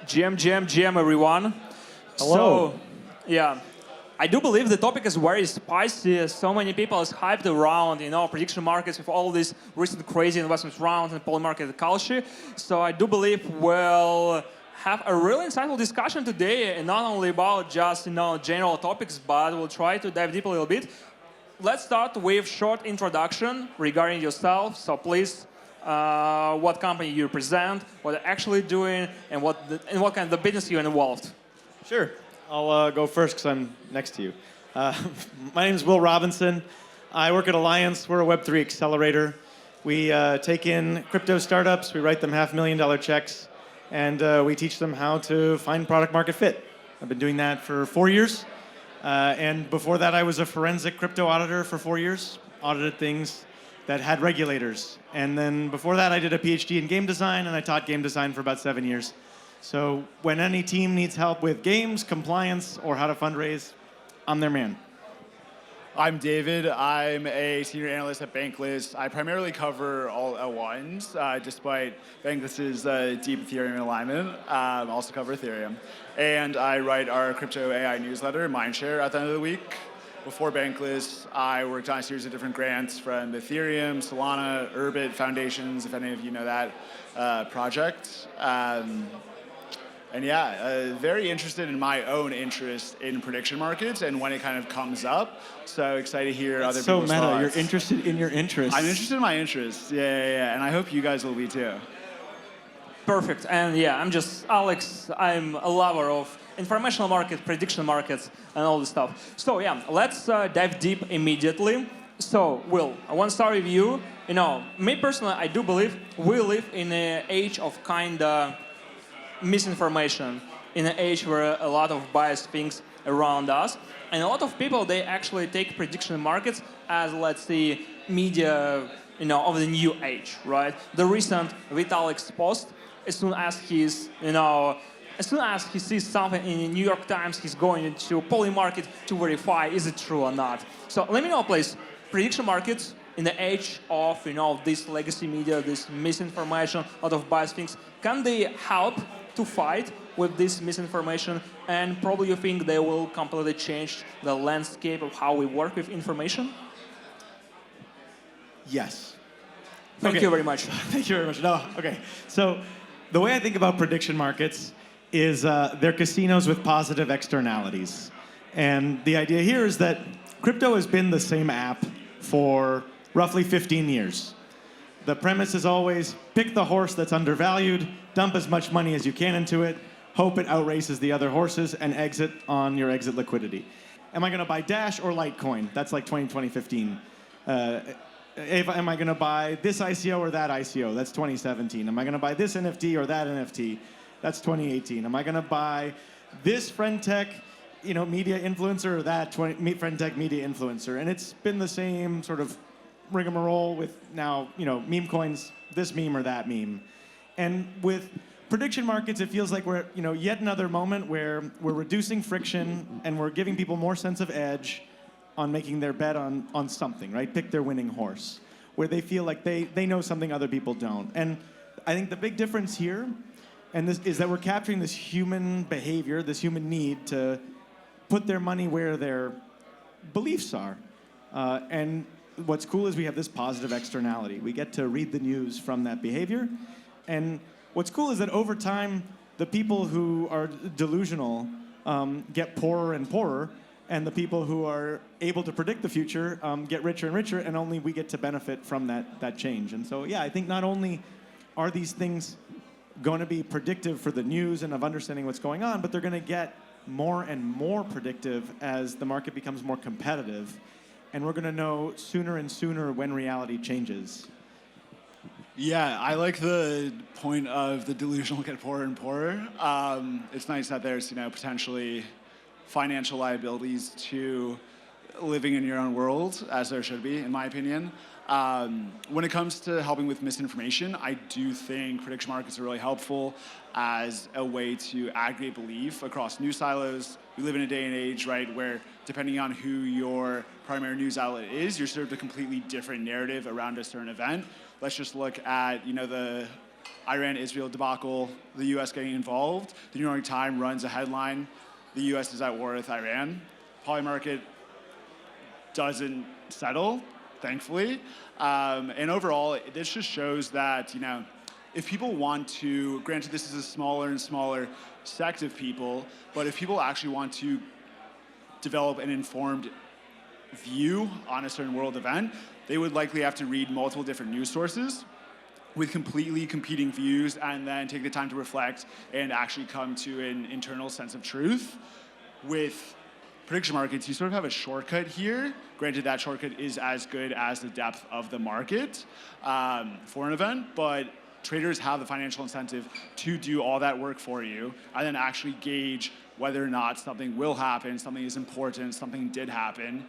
GM, everyone. Hello. So, yeah, I do believe the topic is very spicy. So many people is hyped around, prediction markets with all these recent crazy investment rounds and poly market culture. So I do believe we'll have a really insightful discussion today, and not only about just general topics, but we'll try to dive deep a little bit. Let's start with short introduction regarding yourself. So please, what company you represent, what you're actually doing, and what kind of business you're involved. Sure. I'll go first because I'm next to you. My name is Will Robinson. I work at Alliance. We're a Web3 accelerator. We take in crypto startups. We write them $500,000 checks, and we teach them how to find product market fit. I've been doing that for 4 years. And before that, I was a forensic crypto auditor for 4 years, audited things that had regulators. And then before that, I did a PhD in game design, and I taught game design for about 7 years. So when any team needs help with games, compliance, or how to fundraise, I'm their man. I'm David. I'm a senior analyst at Bankless. I primarily cover all L1s, despite Bankless's deep Ethereum alignment. I also cover Ethereum. And I write our crypto AI newsletter, Mindshare, at the end of the week. Before Bankless, I worked on a series of different grants from Ethereum, Solana, Urbit Foundations, if any of you know that project. And yeah, very interested in my own interest in prediction markets and when it kind of comes up. So excited to hear other people's thoughts. So meta, you're interested in your interests. I'm interested in my interests, yeah. And I hope you guys will be too. Perfect. And yeah, I'm just Alex. I'm a lover of informational markets, prediction markets, and all this stuff. So yeah, let's dive deep immediately. So Will, I want to start with you. Me personally, I do believe we live in an age of kind of misinformation, in an age where a lot of biased things around us, and a lot of people, they actually take prediction markets as, let's say, media, of the new age, right? The recent Vitalik's post, as soon as he sees something in the New York Times, he's going into poly market to verify is it true or not. So let me know, please, prediction markets in the age of this legacy media, this misinformation, a lot of biased things, can they help to fight with this misinformation? And probably you think they will completely change the landscape of how we work with information? Yes. Thank you very much. Thank you very much. No, okay. So the way I think about prediction markets is they're casinos with positive externalities. And the idea here is that crypto has been the same app for roughly 15 years. The premise is always pick the horse that's undervalued, dump as much money as you can into it, hope it outraces the other horses, and exit on your exit liquidity. Am I going to buy Dash or Litecoin? That's like 2015. Am I going to buy this ICO or that ICO? That's 2017. Am I going to buy this NFT or that NFT? That's 2018. Am I going to buy this friend tech, media influencer or that friend tech media influencer? And it's been the same sort of rigmarole with now, meme coins, this meme or that meme. And with prediction markets, it feels like we're at, yet another moment where we're reducing friction and we're giving people more sense of edge on making their bet on something, right? Pick their winning horse, where they feel like they know something other people don't. And I think the big difference here is that we're capturing this human behavior, this human need to put their money where their beliefs are. And what's cool is we have this positive externality. We get to read the news from that behavior. And what's cool is that over time, the people who are delusional get poorer and poorer, and the people who are able to predict the future get richer and richer, and only we get to benefit from that change. And so, yeah, I think not only are these things going to be predictive for the news and of understanding what's going on, but they're going to get more and more predictive as the market becomes more competitive. And we're going to know sooner and sooner when reality changes. Yeah, I like the point of the delusional get poorer and poorer. It's nice that there's potentially financial liabilities to living in your own world, as there should be, in my opinion. When it comes to helping with misinformation, I do think prediction markets are really helpful as a way to aggregate belief across news silos. We live in a day and age, right, where depending on who your primary news outlet is, you're served a completely different narrative around a certain event. Let's just look at, the Iran-Israel debacle, the U.S. getting involved. The New York Times runs a headline, the U.S. is at war with Iran. Poly market doesn't settle, thankfully. And overall, this just shows that, if people want to, granted this is a smaller and smaller sect of people, but if people actually want to develop an informed view on a certain world event, they would likely have to read multiple different news sources with completely competing views and then take the time to reflect and actually come to an internal sense of truth. With prediction markets, you sort of have a shortcut here. Granted, that shortcut is as good as the depth of the market for an event, but traders have the financial incentive to do all that work for you and then actually gauge whether or not something will happen, something is important, something did happen,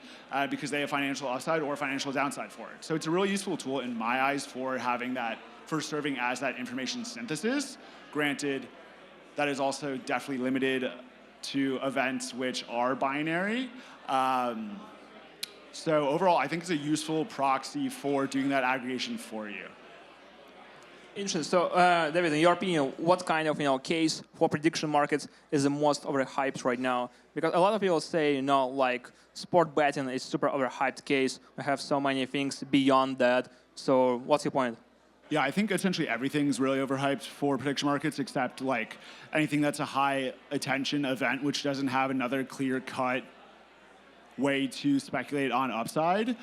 because they have financial upside or financial downside for it. So it's a really useful tool in my eyes for serving as that information synthesis. Granted, that is also definitely limited to events which are binary. So overall, I think it's a useful proxy for doing that aggregation for you. Interesting. So, David, in your opinion, what kind of case for prediction markets is the most overhyped right now? Because a lot of people say, like sport betting is super overhyped case. We have so many things beyond that. So, what's your point? Yeah, I think essentially everything's really overhyped for prediction markets, except like anything that's a high attention event, which doesn't have another clear-cut way to speculate on upside.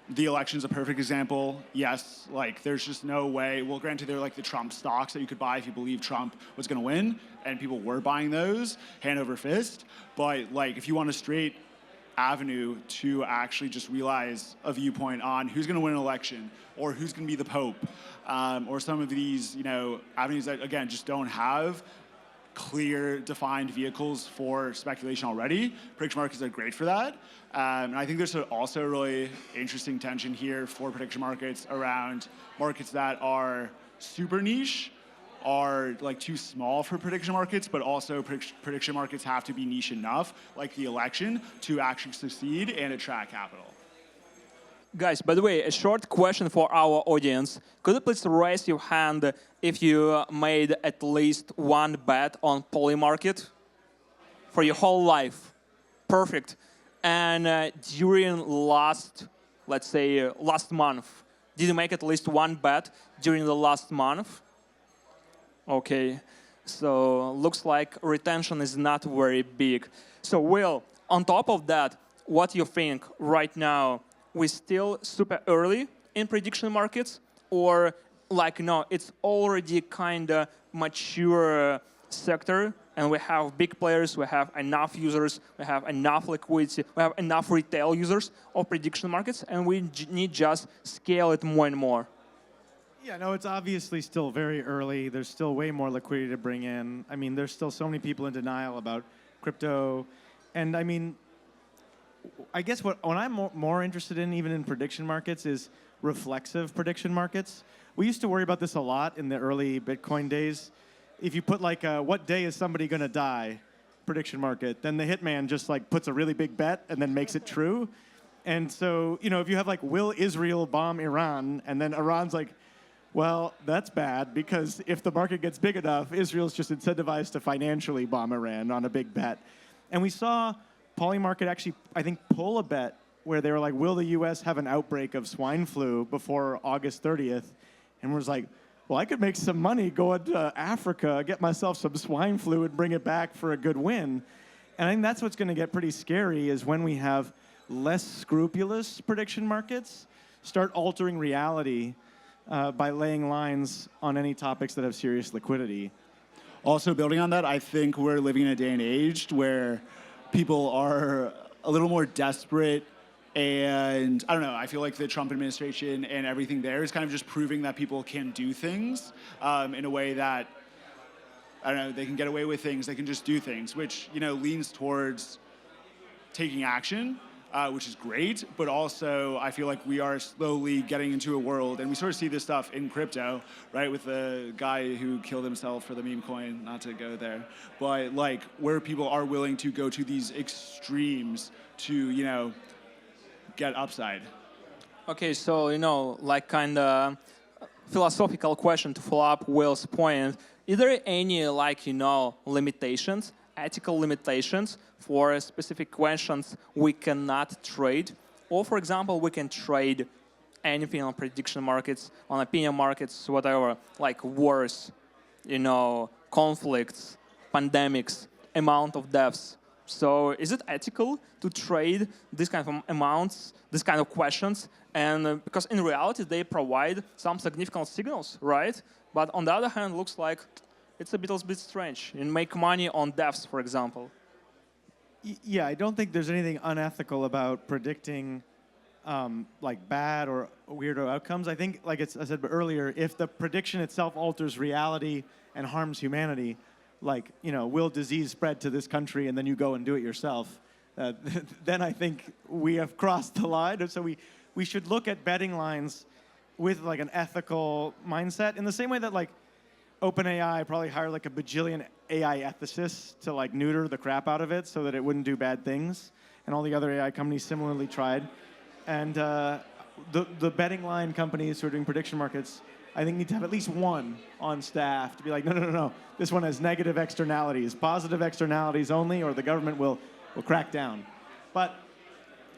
The election's a perfect example. Yes, like there's just no way. Well, granted, they're like the Trump stocks that you could buy if you believe Trump was going to win, and people were buying those hand over fist. But like, if you want a straight avenue to actually just realize a viewpoint on who's going to win an election or who's going to be the Pope, or some of these, avenues that again just don't have clear, defined vehicles for speculation already. Prediction markets are great for that. And I think there's also a really interesting tension here for prediction markets around markets that are super niche, are like too small for prediction markets, but also prediction markets have to be niche enough, like the election, to actually succeed and attract capital. Guys, by the way, a short question for our audience. Could you please raise your hand if you made at least one bet on poly market for your whole life? Perfect. And during last month, did you make at least one bet during the last month? Okay, so looks like retention is not very big. So Will, on top of that, what do you think right now? We're still super early in prediction markets, or like no, it's already kind of mature sector, and we have big players, we have enough users, we have enough liquidity, we have enough retail users of prediction markets, and we need just scale it more and more. Yeah, no, it's obviously still very early. There's still way more liquidity to bring in. I mean, there's still so many people in denial about crypto, and I mean, I guess what I'm more interested in, even in prediction markets, is reflexive prediction markets. We used to worry about this a lot in the early Bitcoin days. If you put like, what day is somebody going to die prediction market, then the hitman just like puts a really big bet and then makes it true. And so, if you have like, will Israel bomb Iran? And then Iran's like, well, that's bad because if the market gets big enough, Israel's just incentivized to financially bomb Iran on a big bet. And we saw Polymarket actually, I think, pull a bet where they were like, will the U.S. have an outbreak of swine flu before August 30th? And was like, well, I could make some money going to Africa, get myself some swine flu and bring it back for a good win. And I think that's what's going to get pretty scary is when we have less scrupulous prediction markets start altering reality by laying lines on any topics that have serious liquidity. Also, building on that, I think we're living in a day and age where people are a little more desperate, and I don't know, I feel like the Trump administration and everything there is kind of just proving that people can do things in a way that, I don't know, they can get away with things, they can just do things, which, leans towards taking action, which is great, but also I feel like we are slowly getting into a world, and we sort of see this stuff in crypto, right, with the guy who killed himself for the meme coin, not to go there, but like where people are willing to go to these extremes to, get upside. Okay, so, like kind of philosophical question to follow up Will's point. Is there any limitations, ethical limitations for specific questions we cannot trade? Or for example, we can trade anything on prediction markets, on opinion markets, whatever, like wars, conflicts, pandemics, amount of deaths. So is it ethical to trade these kind of amounts, these kind of questions? And because in reality, they provide some significant signals, right? But on the other hand, looks like it's a little bit strange. You make money on deaths, for example. Yeah, I don't think there's anything unethical about predicting bad or weirdo outcomes. I think, like I said earlier, if the prediction itself alters reality and harms humanity, will disease spread to this country and then you go and do it yourself, then I think we have crossed the line. So we should look at betting lines with an ethical mindset in the same way that OpenAI probably hired a bajillion AI ethicists to neuter the crap out of it so that it wouldn't do bad things. And all the other AI companies similarly tried. And the betting line companies who are doing prediction markets, I think, need to have at least one on staff to be no. This one has negative externalities, positive externalities only, or the government will crack down. But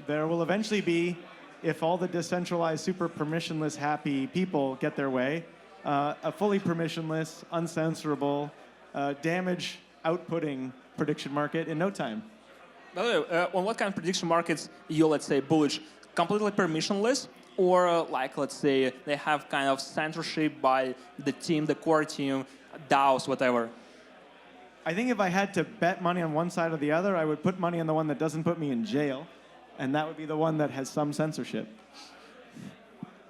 there will eventually be, if all the decentralized, super permissionless, happy people get their way, a fully permissionless, uncensorable, damage outputting prediction market in no time. By the way, on what kind of prediction markets you, let's say, bullish? Completely permissionless? Or let's say, they have kind of censorship by the team, the core team, DAOs, whatever? I think if I had to bet money on one side or the other, I would put money on the one that doesn't put me in jail. And that would be the one that has some censorship.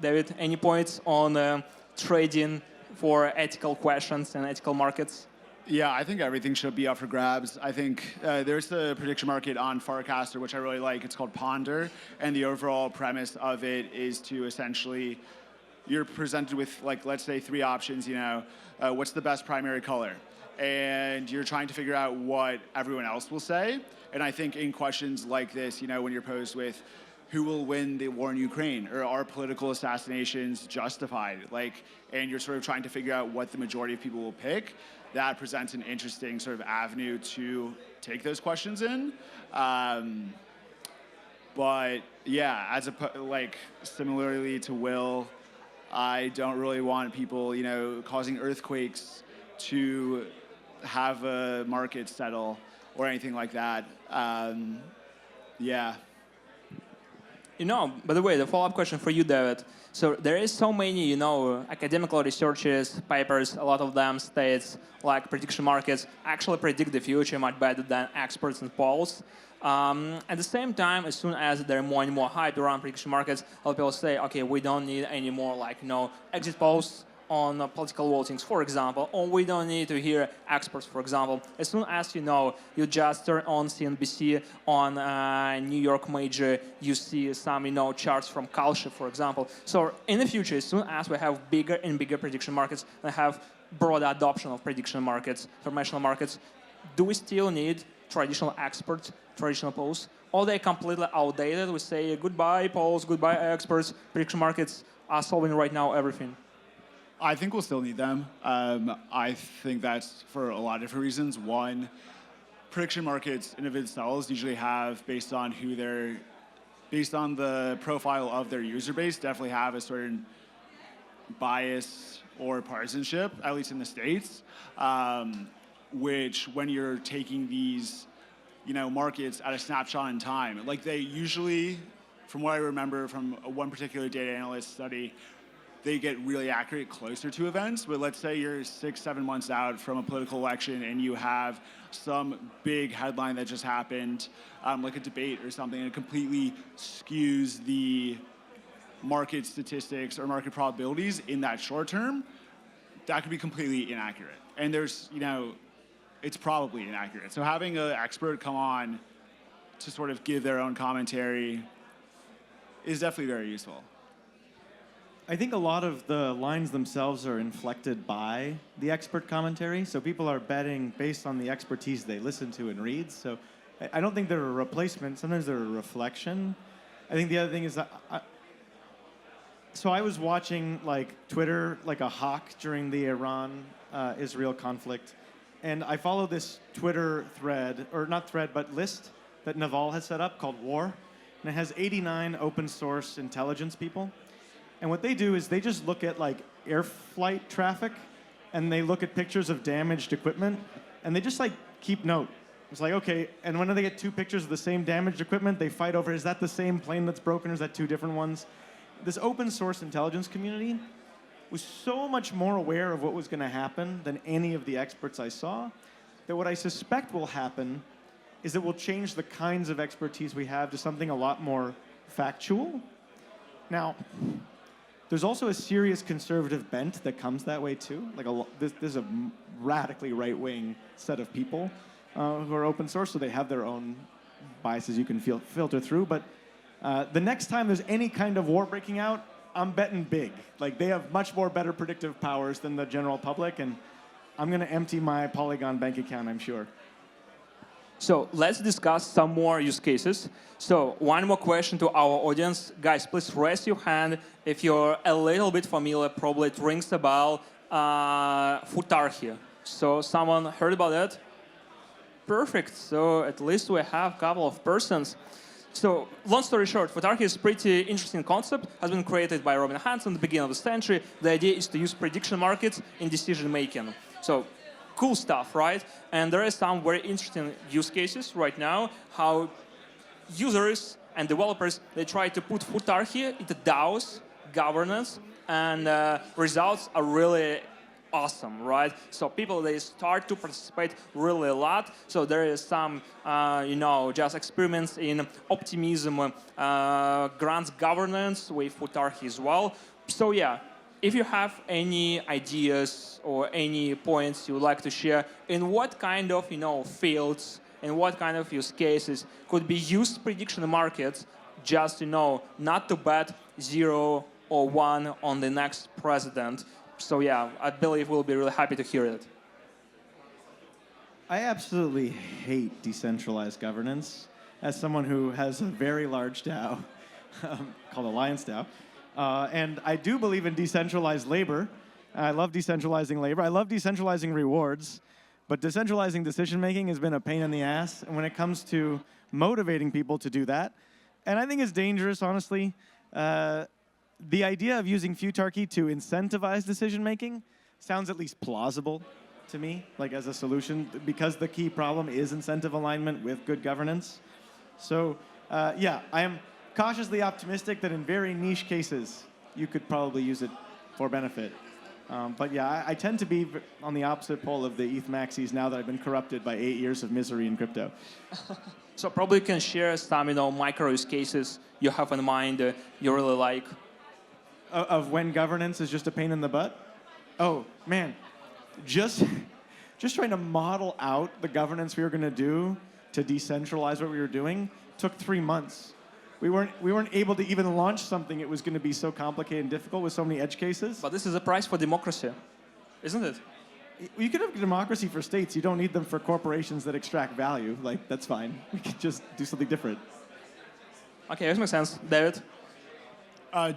David, any points on trading for ethical questions and ethical markets? Yeah, I think everything should be up for grabs. I think there's the prediction market on Farcaster, which I really like. It's called Ponder, and the overall premise of it is to essentially, you're presented with, let's say 3 options, what's the best primary color? And you're trying to figure out what everyone else will say. And I think in questions like this, when you're posed with, who will win the war in Ukraine? Or are political assassinations justified? And you're sort of trying to figure out what the majority of people will pick. That presents an interesting sort of avenue to take those questions in. But yeah, similarly to Will, I don't really want people, causing earthquakes to have a market settle or anything like that. Yeah. By the way, the follow-up question for you, David. So there is so many, academical researches, papers, a lot of them states prediction markets actually predict the future much better than experts and polls. At the same time, as soon as there are more and more hype around prediction markets, a lot of people say, okay, we don't need any more exit polls on political votings, for example, or we don't need to hear experts, for example. As soon as you just turn on CNBC on New York major, you see some charts from Kalshi, for example. So in the future, as soon as we have bigger and bigger prediction markets and have broader adoption of prediction markets, informational markets, do we still need traditional experts, traditional polls? Or are they completely outdated? We say goodbye polls, goodbye experts, prediction markets are solving right now everything. I think we'll still need them. I think that's for a lot of different reasons. One, prediction markets in of themselves usually have, based on the profile of their user base, definitely have a certain bias or partisanship, at least in the States, which when you're taking these, markets at a snapshot in time, they usually, from what I remember from one particular data analyst study, they get really accurate closer to events. But let's say you're 6-7 months out from a political election and you have some big headline that just happened, like a debate or something, and it completely skews the market statistics or market probabilities in that short term, that could be completely inaccurate. And there's, it's probably inaccurate. So having an expert come on to sort of give their own commentary is definitely very useful. I think a lot of the lines themselves are inflected by the expert commentary. So people are betting based on the expertise they listen to and read. So I don't think they're a replacement. Sometimes they're a reflection. I think the other thing is that So I was watching like Twitter like a hawk during the Iran-Israel conflict, and I follow this Twitter thread, or not thread, but list that Naval has set up called War, and it has 89 open source intelligence people. And what they do is they just look at like air flight traffic, and they look at pictures of damaged equipment, and they just like keep note. It's like, okay, and when they get two pictures of the same damaged equipment, they fight over, is that the same plane that's broken, or is that two different ones? This open source intelligence community was so much more aware of what was going to happen than any of the experts I saw, that what I suspect will happen is it will change the kinds of expertise we have to something a lot more factual. Now, there's also a serious conservative bent that comes that way too. Like this is a radically right-wing set of people who are open source, so they have their own biases you can filter through. But the next time there's any kind of war breaking out, I'm betting big. Like they have much more better predictive powers than the general public, and I'm going to empty my Polygon bank account, I'm sure. So let's discuss some more use cases. So one more question to our audience. Guys, please raise your hand if you're a little bit familiar. Probably it rings a bell. Futarchy. So someone heard about that? Perfect. So at least we have a couple of persons. So long story short, Futarchy is a pretty interesting concept. Has been created by Robin Hanson at the beginning of the century. The idea is to use prediction markets in decision making. So cool stuff, right? And there are some very interesting use cases right now, how users and developers, they try to put Futarchy into DAOs, governance, and results are really awesome, right? So people, they start to participate really a lot. So there is some, just experiments in optimism, grants governance with Futarchy as well. So yeah, if you have any ideas or any points you would like to share in what kind of fields and what kind of use cases could be used prediction markets, just not to bet 0 or 1 on the next president. So yeah, I believe we'll be really happy to hear it. I absolutely hate decentralized governance. As someone who has a very large DAO called Alliance DAO, and I do believe in decentralized labor. I love decentralizing labor. I love decentralizing rewards. But decentralizing decision-making has been a pain in the ass. And when it comes to motivating people to do that, and I think it's dangerous, honestly. The idea of using Futarchy to incentivize decision-making sounds at least plausible to me, like as a solution, because the key problem is incentive alignment with good governance. So yeah, I am cautiously optimistic that in very niche cases, you could probably use it for benefit. But yeah, I tend to be on the opposite pole of the ETH maxis now that I've been corrupted by 8 years of misery in crypto. So probably you can share some micro use cases you have in mind you really like. Of when governance is just a pain in the butt? Oh, man. Just trying to model out the governance we were going to do to decentralize what we were doing took 3 months. We weren't able to even launch something. It was going to be so complicated and difficult with so many edge cases. But this is a price for democracy, isn't it? You can have democracy for states. You don't need them for corporations that extract value. Like, that's fine. We can just do something different. Okay, that makes sense. David?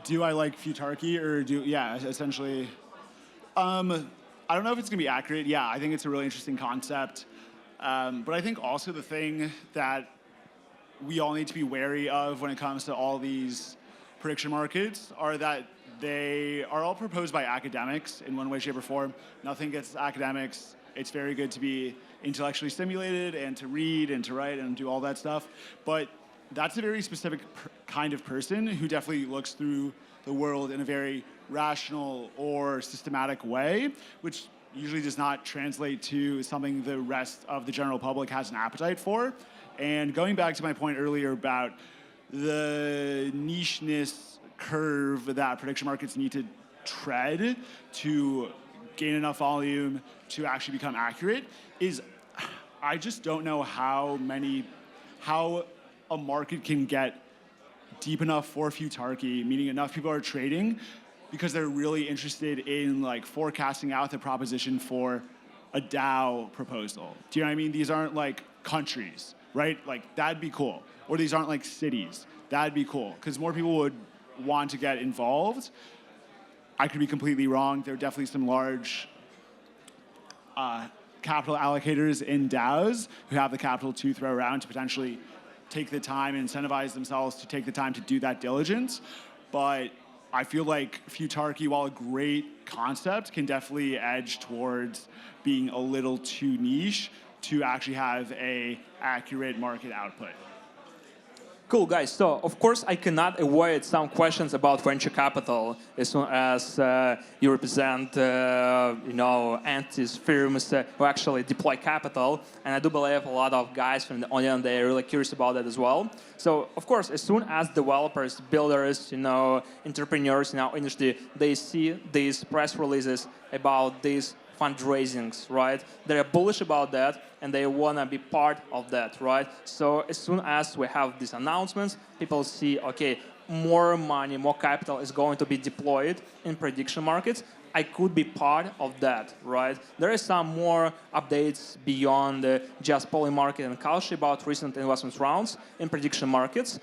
Do I like Futarchy or essentially. I don't know if it's going to be accurate. Yeah, I think it's a really interesting concept. But I think also the thing that we all need to be wary of when it comes to all these prediction markets are that they are all proposed by academics in one way, shape, or form. Nothing against academics. It's very good to be intellectually stimulated and to read and to write and do all that stuff. But that's a very specific kind of person who definitely looks through the world in a very rational or systematic way, which usually does not translate to something the rest of the general public has an appetite for. And going back to my point earlier about the nicheness curve that prediction markets need to tread to gain enough volume to actually become accurate is, I just don't know how a market can get deep enough for Futarchy, meaning enough people are trading because they're really interested in like forecasting out the proposition for a DAO proposal. Do you know what I mean? These aren't like countries, right? Like that'd be cool. Or these aren't like cities. That'd be cool because more people would want to get involved. I could be completely wrong. There are definitely some large capital allocators in DAOs who have the capital to throw around to potentially take the time and incentivize themselves to take the time to do that diligence. But I feel like Futarchy, while a great concept, can definitely edge towards being a little too niche to actually have a accurate market output. Cool, guys. So, of course, I cannot avoid some questions about venture capital as soon as you represent, entities, firms who actually deploy capital. And I do believe a lot of guys from the audience, they're really curious about that as well. So, of course, as soon as developers, builders, entrepreneurs in our industry, they see these press releases about these fundraisings, right? They're bullish about that, and they want to be part of that, right? So as soon as we have these announcements, people see, okay, more money, more capital is going to be deployed in prediction markets. I could be part of that, right? There is some more updates beyond just Polymarket and Kalshi about recent investment rounds in prediction markets.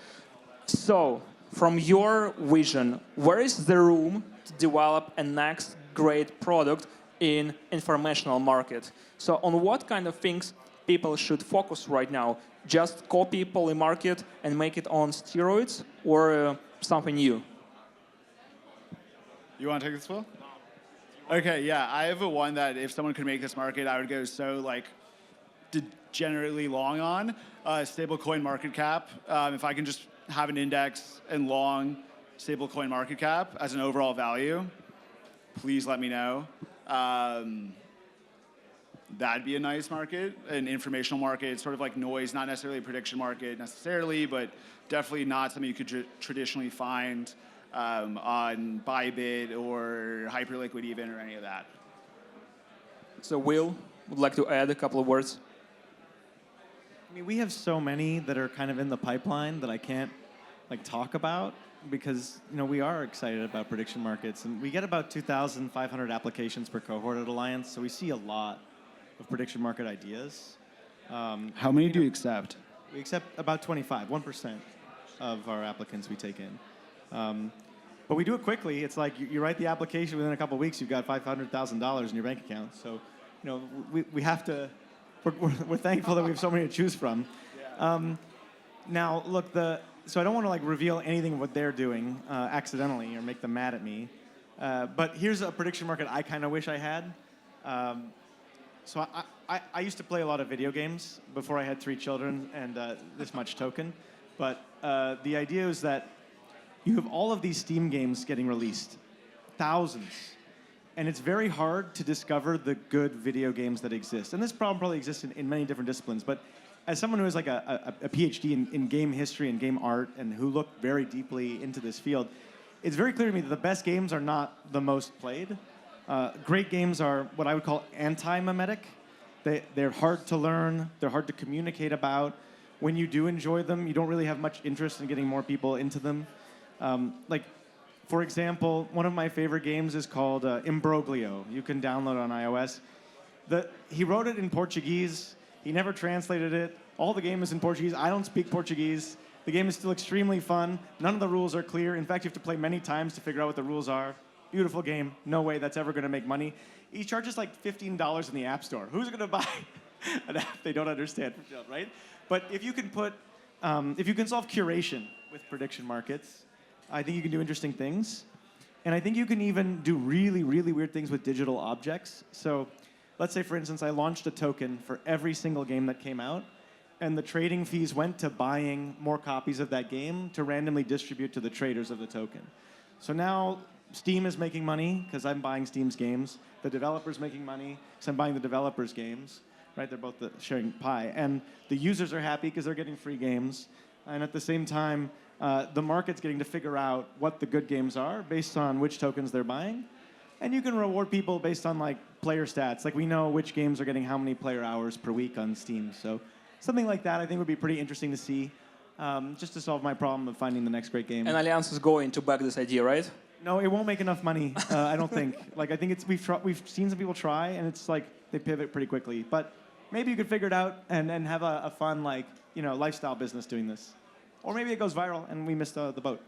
So from your vision, where is the room to develop a next great product in informational market? So on what kind of things people should focus right now? Just copy Polymarket and make it on steroids, or something new? You want to take this one? Okay, yeah, I have a one that if someone could make this market, I would go so degenerately long on. Stablecoin market cap. If I can just have an index and long stablecoin market cap as an overall value, please let me know. That'd be a nice market, an informational market, sort of like noise, not necessarily a prediction market necessarily, but definitely not something you could traditionally find on Bybit or Hyperliquid even or any of that. So Will, would like to add a couple of words? I mean, we have so many that are kind of in the pipeline that I can't talk about, because we are excited about prediction markets, and we get about 2,500 applications per cohort at Alliance, so we see a lot of prediction market ideas. How many do you accept? We accept about 25, 1% of our applicants we take in. But we do it quickly. It's like you write the application, within a couple of weeks you've got $500,000 in your bank account. So we have to. We're thankful that we have so many to choose from. Yeah. Now look, so I don't want to reveal anything of what they're doing accidentally or make them mad at me. But here's a prediction market I kind of wish I had. So I used to play a lot of video games before I had 3 children and this much token. But the idea is that you have all of these Steam games getting released, thousands. And it's very hard to discover the good video games that exist. And this problem probably exists in many different disciplines. But as someone who has a PhD in game history and game art and who looked very deeply into this field, it's very clear to me that the best games are not the most played. Great games are what I would call anti-mimetic. They're hard to learn. They're hard to communicate about. When you do enjoy them, you don't really have much interest in getting more people into them. For example, one of my favorite games is called Imbroglio. You can download it on iOS. He wrote it in Portuguese. He never translated it. All the game is in Portuguese. I don't speak Portuguese. The game is still extremely fun. None of the rules are clear. In fact, you have to play many times to figure out what the rules are. Beautiful game. No way that's ever going to make money. He charges $15 in the App Store. Who's going to buy an app they don't understand, right? But if you can if you can solve curation with prediction markets, I think you can do interesting things. And I think you can even do really, really weird things with digital objects. So let's say, for instance, I launched a token for every single game that came out, and the trading fees went to buying more copies of that game to randomly distribute to the traders of the token. So now Steam is making money because I'm buying Steam's games. The developer's making money because I'm buying the developer's games. Right? They're both sharing pie. And the users are happy because they're getting free games. And at the same time, the market's getting to figure out what the good games are based on which tokens they're buying. And you can reward people based on player stats. We know which games are getting how many player hours per week on Steam. So something like that I think would be pretty interesting to see, just to solve my problem of finding the next great game. And Alliance is going to back this idea, right? No, it won't make enough money. I don't think. I think we've seen some people try, and it's they pivot pretty quickly. But maybe you could figure it out and have a fun lifestyle business doing this. Or maybe it goes viral and we missed the boat.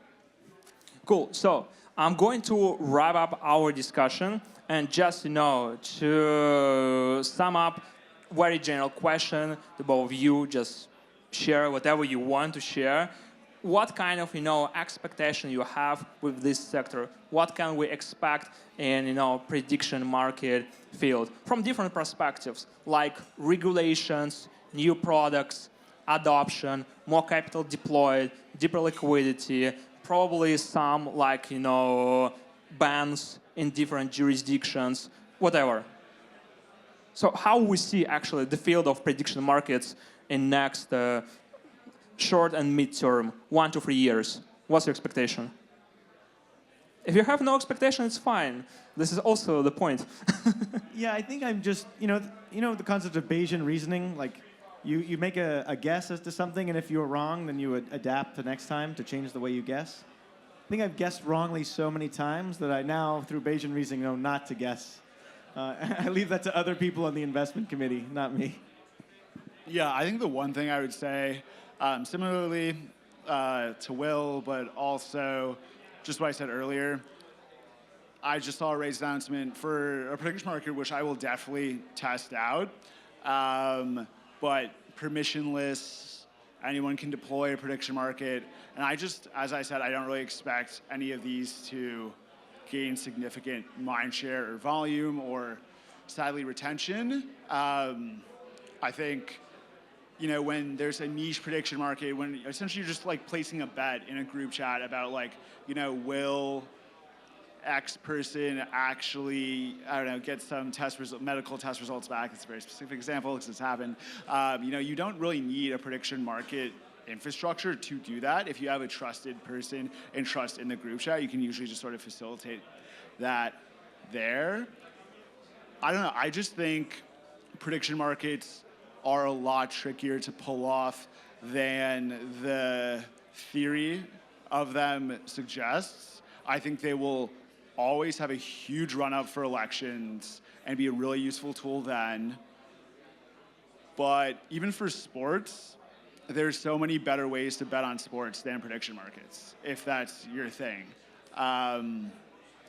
Cool. So I'm going to wrap up our discussion, and just to sum up, very general question to both of you. Just share whatever you want to share. What kind of expectation you have with this sector? What can we expect in prediction market field from different perspectives, like regulations, new products, adoption, more capital deployed, deeper liquidity, probably some bans in different jurisdictions, whatever. So how we see actually the field of prediction markets in next short and mid-term, 1 to 3 years? What's your expectation? If you have no expectation, it's fine. This is also the point. Yeah, I think I'm just, the concept of Bayesian reasoning, like you make a guess as to something, and if you're wrong, then you would adapt the next time to change the way you guess. I think I've guessed wrongly so many times that I now, through Bayesian reasoning, know not to guess. I leave that to other people on the investment committee, not me. Yeah, I think the one thing I would say, similarly to Will, but also just what I said earlier, I just saw a raise announcement for a prediction market, which I will definitely test out. But permissionless, anyone can deploy a prediction market. And as I said, I don't really expect any of these to gain significant mind share or volume or, sadly, retention. I think, when there's a niche prediction market, when essentially you're just placing a bet in a group chat about will X person actually, get some medical test results back. It's a very specific example because it's happened. You don't really need a prediction market infrastructure to do that. If you have a trusted person and trust in the group chat, you can usually just sort of facilitate that there. I don't know. I just think prediction markets are a lot trickier to pull off than the theory of them suggests. I think they will always have a huge run-up for elections and be a really useful tool then. But even for sports, there's so many better ways to bet on sports than prediction markets, if that's your thing.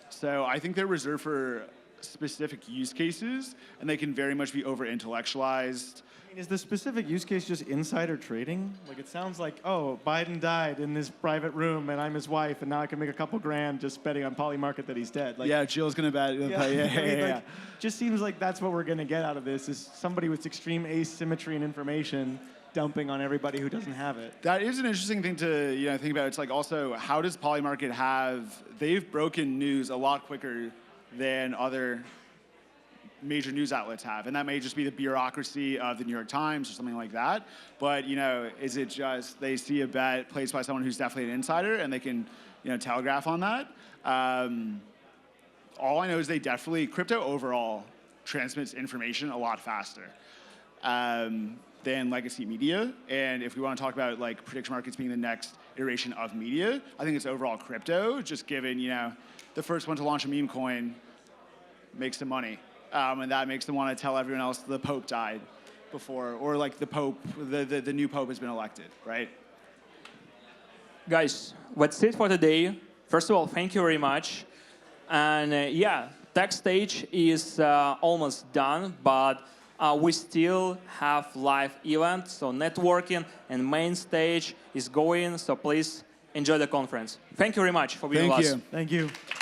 So I think they're reserved for specific use cases, and they can very much be over-intellectualized. Is the specific use case just insider trading? Like, it sounds like, oh, Biden died in his private room, and I'm his wife, and now I can make a couple grand just betting on Polymarket that he's dead. Like, yeah, Jill's gonna bet. Yeah. Just seems like that's what we're gonna get out of this, is somebody with extreme asymmetry and information dumping on everybody who doesn't have it. That is an interesting thing to think about. It's like, also, how does Polymarket they've broken news a lot quicker than other major news outlets have, and that may just be the bureaucracy of the New York Times or something like that. But is it just they see a bet placed by someone who's definitely an insider and they can telegraph on that? All I know is crypto overall transmits information a lot faster than legacy media. And if we want to talk about prediction markets being the next iteration of media, I think it's overall crypto, just given the first one to launch a meme coin makes some money. And that makes them want to tell everyone else the Pope died before, or the Pope, the new Pope has been elected, right? Guys, that's it for today. First of all, thank you very much. And tech stage is almost done, but we still have live events, so networking and main stage is going, so please enjoy the conference. Thank you very much for being with us. Thank you. Thank you.